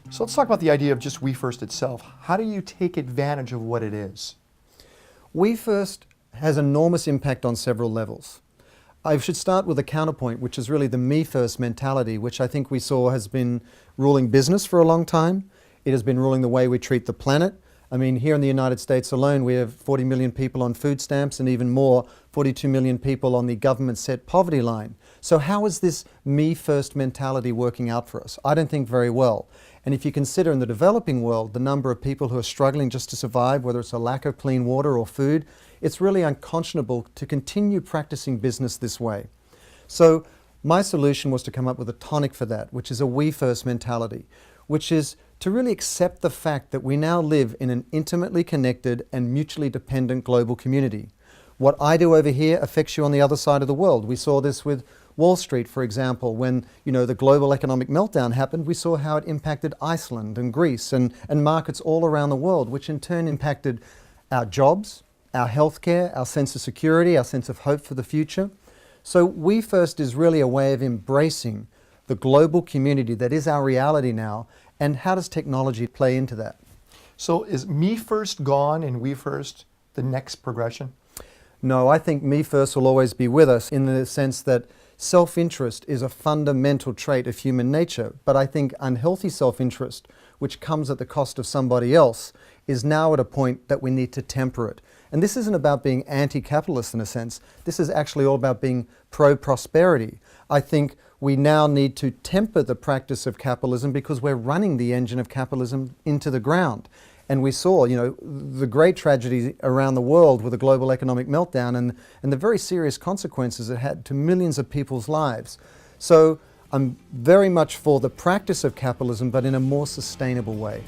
So let's talk about the idea of just We First itself. How do you take advantage of what it is? We First has enormous impact on several levels. I should start with a counterpoint, which is really the me first mentality, which I think we saw has been ruling business for a long time. It has been ruling the way we treat the planet. I mean, here in the United States alone, we have 40 million people on food stamps and even more, 42 million people on the government set poverty line. So how is this me first mentality working out for us? I don't think very well. And if you consider in the developing world the number of people who are struggling just to survive, whether it's a lack of clean water or food, it's really unconscionable to continue practicing business this way. So my solution was to come up with a tonic for that, which is a we first mentality, which is to really accept the fact that we now live in an intimately connected and mutually dependent global community. What I do over here affects you on the other side of the world. We saw this with Wall Street, for example, when the global economic meltdown happened. We saw how it impacted Iceland and Greece and markets all around the world, which in turn impacted our jobs, our healthcare, our sense of security, our sense of hope for the future. So We First is really a way of embracing the global community that is our reality now, and how does technology play into that? So is Me First gone and We First the next progression? No, I think Me First will always be with us in the sense that self-interest is a fundamental trait of human nature, but I think unhealthy self-interest, which comes at the cost of somebody else, is now at a point that we need to temper it. And this isn't about being anti-capitalist in a sense. This is actually all about being pro-prosperity. I think we now need to temper the practice of capitalism because we're running the engine of capitalism into the ground. And we saw, the great tragedy around the world with the global economic meltdown and the very serious consequences it had to millions of people's lives. So I'm very much for the practice of capitalism, but in a more sustainable way.